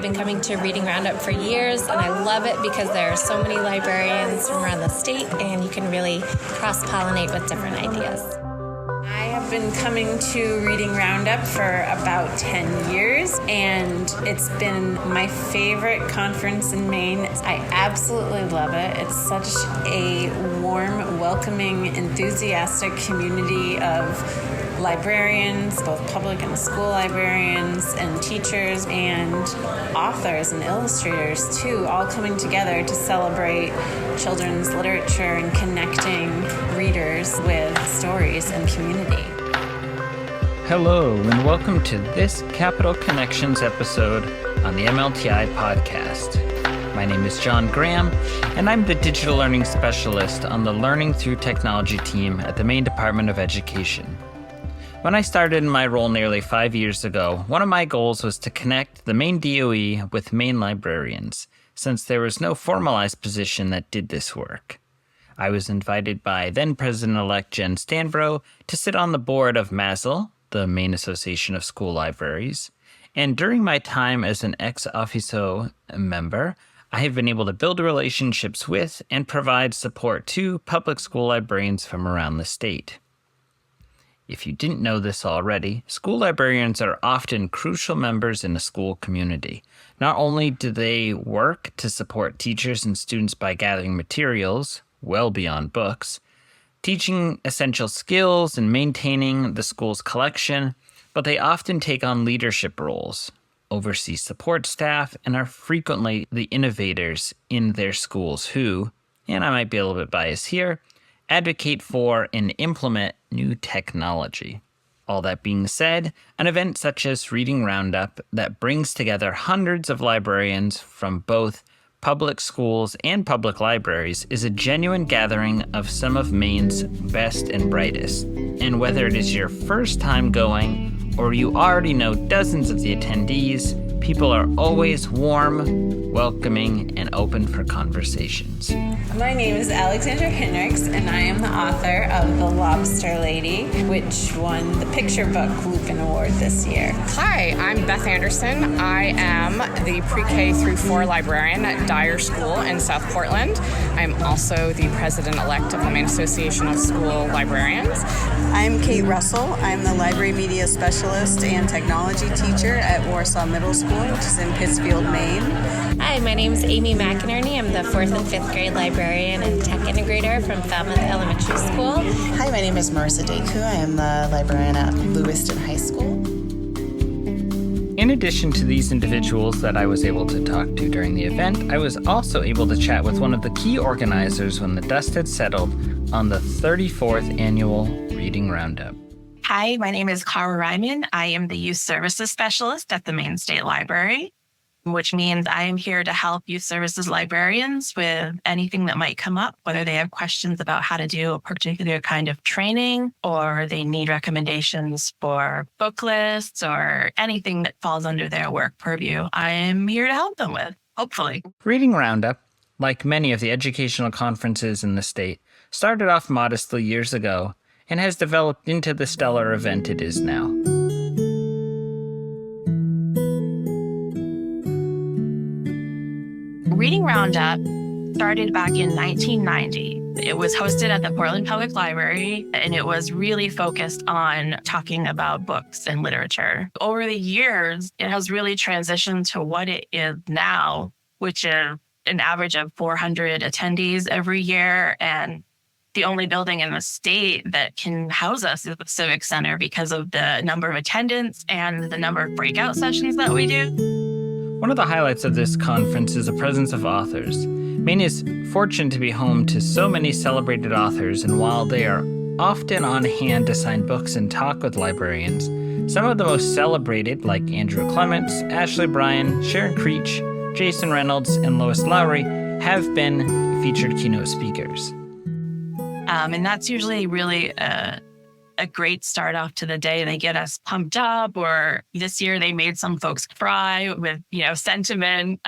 I've been coming to Reading Roundup for years, and I love it because there are so many librarians from around the state, and you can really cross-pollinate with different ideas. I have been coming to Reading Roundup for about 10 years, and it's been my favorite conference in Maine. I absolutely love it. It's such a warm, welcoming, enthusiastic community of librarians, both public and school librarians, and teachers, and authors and illustrators too, all coming together to celebrate children's literature and connecting readers with stories and community. Hello, and welcome to this Capital Connections episode on the MLTI podcast. My name is Jon Graham, and I'm the Digital Learning Specialist on the Learning Through Technology team at the Maine Department of Education. When I started in my role nearly 5 years ago, one of my goals was to connect the Maine DOE with Maine librarians, since there was no formalized position that did this work. I was invited by then-President-elect Jen Stanbro to sit on the board of MASL, the Maine Association of School Libraries, and during my time as an ex officio member, I have been able to build relationships with and provide support to public school librarians from around the state. If you didn't know this already, school librarians are often crucial members in a school community. Not only do they work to support teachers and students by gathering materials, well beyond books, teaching essential skills and maintaining the school's collection, but they often take on leadership roles, oversee support staff, and are frequently the innovators in their schools who, and I might be a little bit biased here, advocate for and implement new technology. All that being said, an event such as Reading Roundup that brings together hundreds of librarians from both public schools and public libraries is a genuine gathering of some of Maine's best and brightest. And whether it is your first time going or you already know dozens of the attendees, people are always warm, welcoming, and open for conversations. My name is Alexandra Hinrichs, and I am the author of The Lobster Lady, which won the Picture Book Lupin Award this year. Hi, I'm Beth Anderson. I am the pre-K through 4 librarian at Dyer School in South Portland. I'm also the president-elect of the Maine Association of School Librarians. I'm Kate Russell. I'm the library media specialist and technology teacher at Warsaw Middle School, which is in Pittsfield, Maine. Hi, my name is Amy McInerney. I'm the 4th and 5th grade librarian and tech integrator from Falmouth Elementary School. Hi, my name is Marissa Deku. I am the librarian at Lewiston High School. In addition to these individuals that I was able to talk to during the event, I was also able to chat with one of the key organizers when the dust had settled on the 34th annual Reading Roundup. Hi, my name is Cara Ryman. I am the Youth Services Specialist at the Maine State Library, which means I am here to help youth services librarians with anything that might come up, whether they have questions about how to do a particular kind of training, or they need recommendations for book lists, or anything that falls under their work purview. I am here to help them with, hopefully. Reading Roundup, like many of the educational conferences in the state, started off modestly years ago and has developed into the stellar event it is now. Reading Roundup started back in 1990. It was hosted at the Portland Public Library, and it was really focused on talking about books and literature. Over the years, it has really transitioned to what it is now, which is an average of 400 attendees every year, and the only building in the state that can house us is the Civic Center because of the number of attendants and the number of breakout sessions that we do. One of the highlights of this conference is the presence of authors. Maine is fortunate to be home to so many celebrated authors, and while they are often on hand to sign books and talk with librarians, some of the most celebrated, like Andrew Clements, Ashley Bryan, Sharon Creech, Jason Reynolds, and Lois Lowry, have been featured keynote speakers. And that's usually really a great start off to the day. They get us pumped up, or this year they made some folks cry with, sentiment.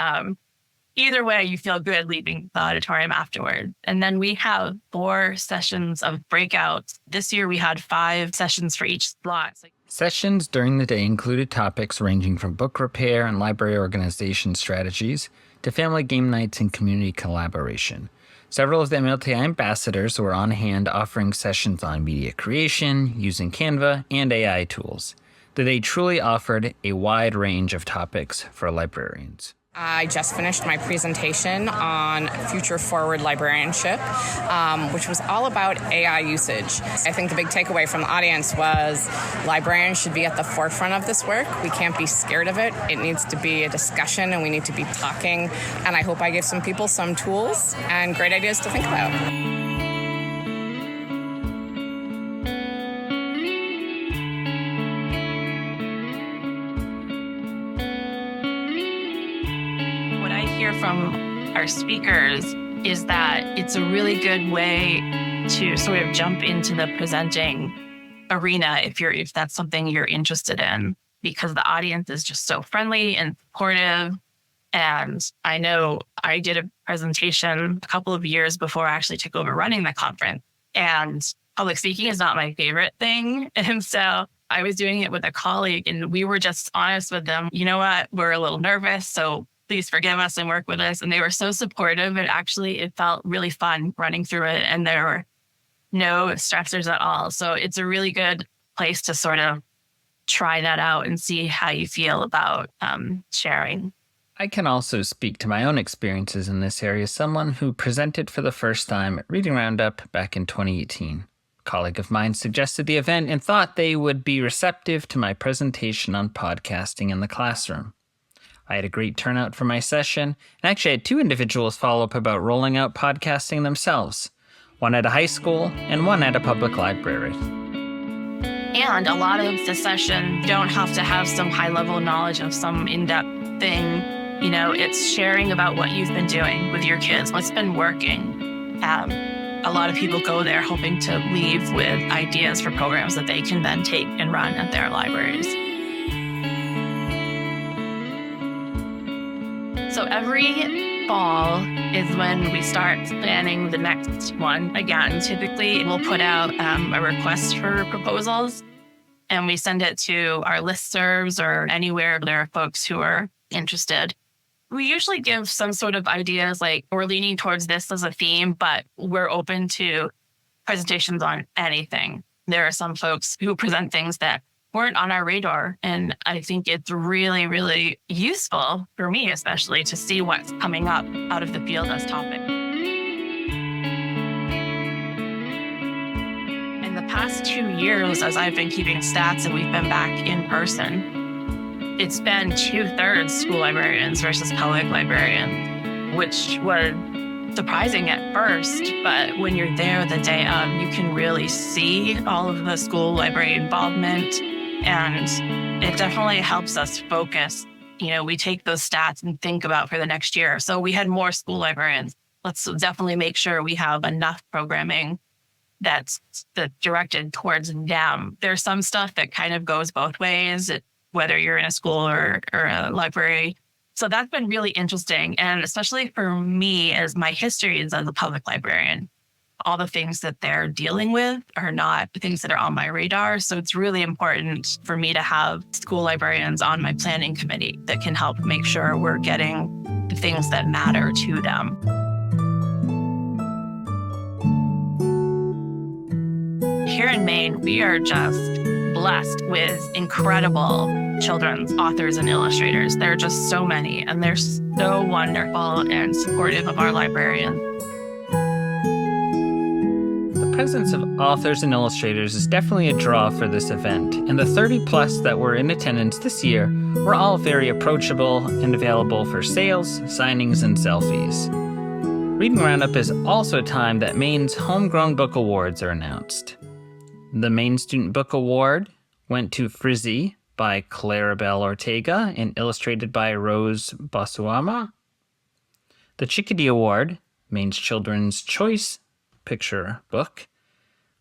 Either way, you feel good leaving the auditorium afterward. And then we have 4 sessions of breakouts. This year we had 5 sessions for each slot. Sessions during the day included topics ranging from book repair and library organization strategies to family game nights and community collaboration. Several of the MLTI ambassadors were on hand offering sessions on media creation, using Canva, and AI tools. The day truly offered a wide range of topics for librarians. I just finished my presentation on future forward librarianship, which was all about AI usage. I think the big takeaway from the audience was librarians should be at the forefront of this work. We can't be scared of it. It needs to be a discussion and we need to be talking. And I hope I give some people some tools and great ideas to think about. From our speakers is that it's a really good way to sort of jump into the presenting arena if that's something you're interested in, because the audience is just so friendly and supportive. And I know I did a presentation a couple of years before I actually took over running the conference, and public speaking is not my favorite thing. And so I was doing it with a colleague and we were just honest with them. You know what? We're a little nervous, so please forgive us and work with us. And they were so supportive. And actually, it felt really fun running through it. And there were no stressors at all. So it's a really good place to sort of try that out and see how you feel about sharing. I can also speak to my own experiences in this area as someone who presented for the first time at Reading Roundup back in 2018. A colleague of mine suggested the event and thought they would be receptive to my presentation on podcasting in the classroom. I had a great turnout for my session, and actually had two individuals follow up about rolling out podcasting themselves, one at a high school and one at a public library. And a lot of the session don't have to have some high-level knowledge of some in-depth thing. You know, it's sharing about what you've been doing with your kids, what's been working. A lot of people go there hoping to leave with ideas for programs that they can then take and run at their libraries. So every fall is when we start planning the next one. Again, typically we'll put out a request for proposals and we send it to our listservs or anywhere there are folks who are interested. We usually give some sort of ideas like we're leaning towards this as a theme, but we're open to presentations on anything. There are some folks who present things that weren't on our radar. And I think it's really, really useful for me, especially to see what's coming up out of the field as topic. In the past 2 years, as I've been keeping stats and we've been back in person, it's been 2/3 school librarians versus public librarians, which was surprising at first, but when you're there the day of, you can really see all of the school library involvement. And it definitely helps us focus. You know, we take those stats and think about for the next year. So we had more school librarians. Let's definitely make sure we have enough programming that's directed towards them. There's some stuff that kind of goes both ways, whether you're in a school or a library. So that's been really interesting. And especially for me, as my history is as a public librarian, all the things that they're dealing with are not the things that are on my radar. So it's really important for me to have school librarians on my planning committee that can help make sure we're getting the things that matter to them. Here in Maine, we are just blessed with incredible children's authors and illustrators. There are just so many, and they're so wonderful and supportive of our librarians. The presence of authors and illustrators is definitely a draw for this event, and the 30 plus that were in attendance this year were all very approachable and available for sales, signings, and selfies. Reading Roundup is also a time that Maine's Homegrown Book Awards are announced. The Maine Student Book Award went to Frizzy by Clarabelle Ortega and illustrated by Rose Basuama. The Chickadee Award, Maine's Children's Choice Picture Book,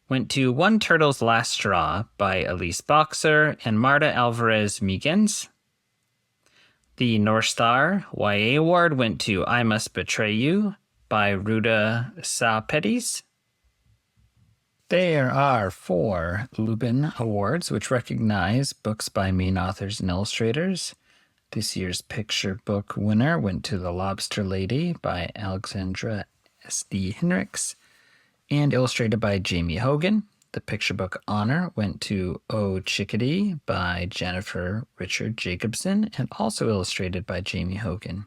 went to One Turtle's Last Straw by Elise Boxer and Marta Alvarez Meegans. The North Star YA Award went to I Must Betray You by Ruda Sapetis. There are 4 Lubin Awards, which recognize books by Maine authors and illustrators. This year's picture book winner went to The Lobster Lady by Alexandra S.D. Hinrichs and illustrated by Jamie Hogan. The picture book honor went to Oh Chickadee by Jennifer Richard Jacobson and also illustrated by Jamie Hogan.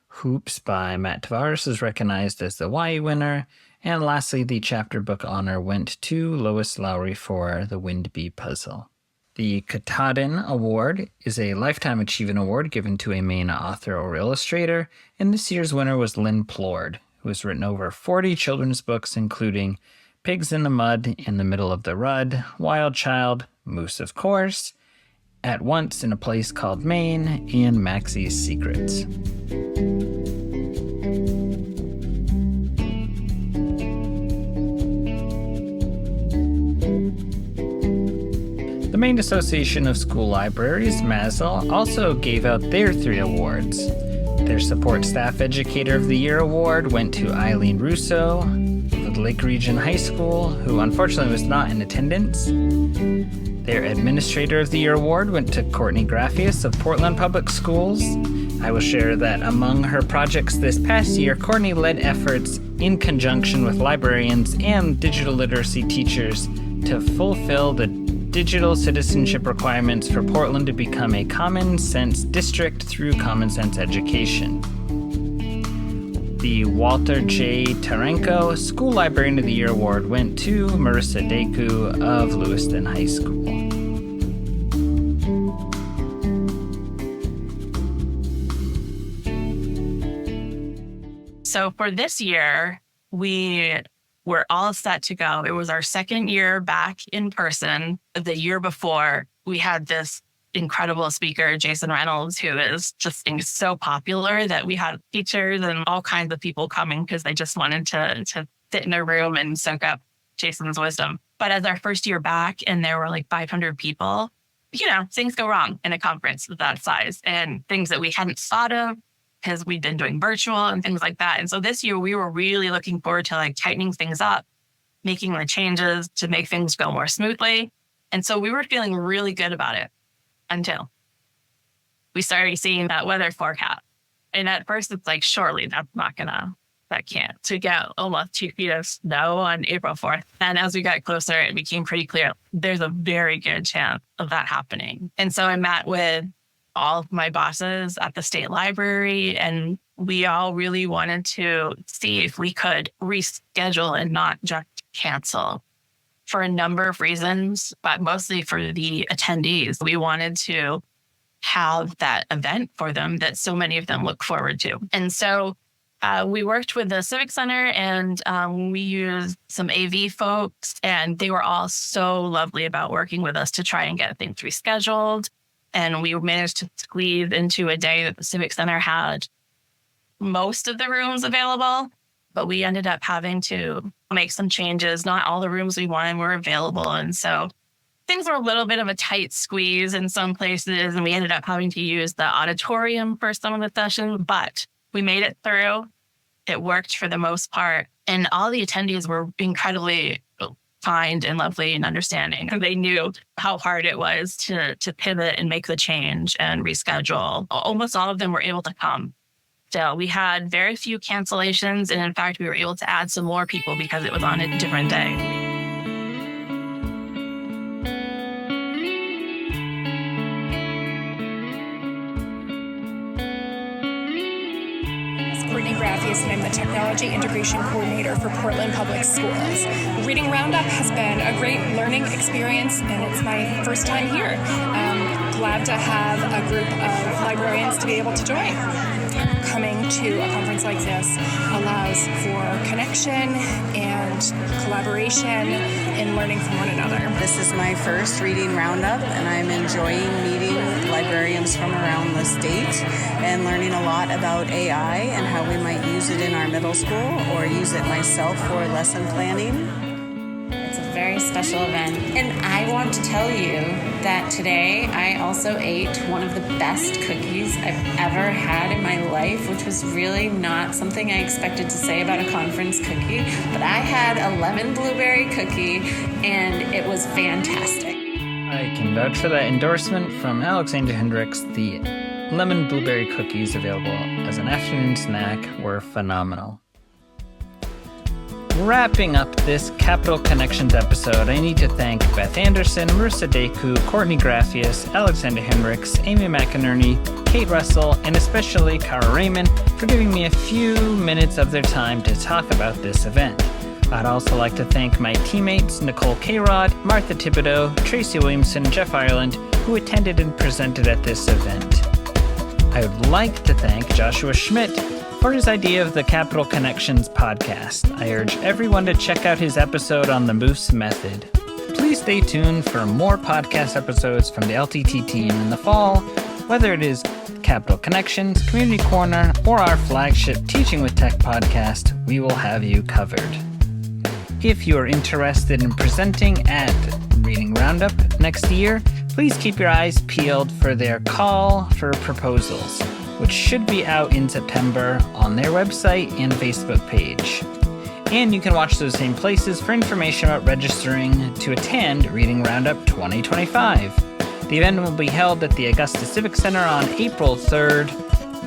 Hoops by Matt Tavares is recognized as the YA winner. And lastly, the chapter book honor went to Lois Lowry for The Wind Bee Puzzle. The Katahdin Award is a Lifetime Achievement Award given to a Maine author or illustrator, and this year's winner was Lynn Plord, who has written over 40 children's books, including Pigs in the Mud, In the Middle of the Rud, Wild Child, Moose of Course, At Once in a Place Called Maine, and Maxie's Secrets. The Maine Association of School Libraries, MASL, also gave out their 3 awards. Their Support Staff Educator of the Year award went to Eileen Russo of Lake Region High School, who unfortunately was not in attendance. Their Administrator of the Year award went to Courtney Graffius of Portland Public Schools. I will share that among her projects this past year, Courtney led efforts in conjunction with librarians and digital literacy teachers to fulfill the digital citizenship requirements for Portland to become a common sense district through common sense education. The Walter J. Tarenko School Librarian of the Year award went to Marissa Deku of Lewiston High School. So for this year, we were all set to go. It was our second year back in person. The year before, we had this incredible speaker, Jason Reynolds, who is just so popular that we had teachers and all kinds of people coming because they just wanted to sit in a room and soak up Jason's wisdom. But as our first year back and there were like 500 people, things go wrong in a conference of that size and things that we hadn't thought of, because we'd been doing virtual and things like that. And so this year we were really looking forward to tightening things up, making the changes to make things go more smoothly. And so we were feeling really good about it until we started seeing that weather forecast. And at first it's surely that can't. To get almost 2 feet of snow on April 4th. And as we got closer, it became pretty clear there's a very good chance of that happening. And so I met with all of my bosses at the state library, and we all really wanted to see if we could reschedule and not just cancel for a number of reasons, but mostly for the attendees. We wanted to have that event for them that so many of them look forward to. And so we worked with the Civic Center and we used some AV folks, and they were all so lovely about working with us to try and get things rescheduled. And we managed to squeeze into a day that the Civic Center had most of the rooms available, but we ended up having to make some changes. Not all the rooms we wanted were available. And so things were a little bit of a tight squeeze in some places, and we ended up having to use the auditorium for some of the sessions, but we made it through. It worked for the most part. And all the attendees were incredibly kind and lovely and understanding. They knew how hard it was to pivot and make the change and reschedule. Almost all of them were able to come. So we had very few cancellations. And in fact, we were able to add some more people because it was on a different day. And I'm the Technology Integration Coordinator for Portland Public Schools. Reading Roundup has been a great learning experience, and it's my first time here. Glad to have a group of librarians to be able to join. Coming to a conference like this allows for connection and collaboration in learning from one another. This is my first Reading Roundup, and I'm enjoying meeting librarians from around the state and learning a lot about AI and how we might use it in our middle school or use it myself for lesson planning. It's a very special event, and I want to tell you that today I also ate one of the best cookies I've ever had in my life, which was really not something I expected to say about a conference cookie, but I had a lemon blueberry cookie and it was fantastic. I can vouch for that endorsement from Alexandra Hendricks. The lemon blueberry cookies available as an afternoon snack were phenomenal. Wrapping up this Capital Connections episode, I need to thank Beth Anderson, Marissa Deku, Courtney Graffius, Alexander Hendricks, Amy McInerney, Kate Russell, and especially Cara Raymond for giving me a few minutes of their time to talk about this event. I'd also like to thank my teammates Nicole K-Rod, Martha Thibodeau, Tracy Williamson, and Jeff Ireland, who attended and presented at this event. I would like to thank Joshua Schmidt for his idea of the Capital Connections podcast. I urge everyone to check out his episode on the Moose Method. Please stay tuned for more podcast episodes from the LTT team in the fall, whether it is Capital Connections, Community Corner, or our flagship Teaching with Tech podcast, we will have you covered. If you are interested in presenting at Reading Roundup next year, please keep your eyes peeled for their call for proposals, which should be out in September on their website and Facebook page. And you can watch those same places for information about registering to attend Reading Roundup 2025. The event will be held at the Augusta Civic Center on April 3rd,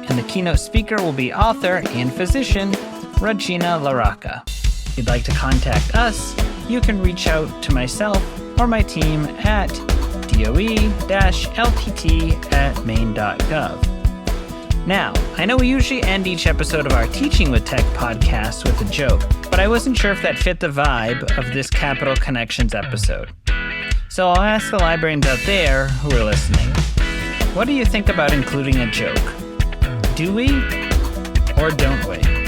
and the keynote speaker will be author and physician Regina LaRocca. If you'd like to contact us, you can reach out to myself or my team at doe-ltt@maine.gov. Now, I know we usually end each episode of our Teaching with Tech podcast with a joke, but I wasn't sure if that fit the vibe of this Capital Connections episode. So I'll ask the librarians out there who are listening, what do you think about including a joke? Do we or don't we?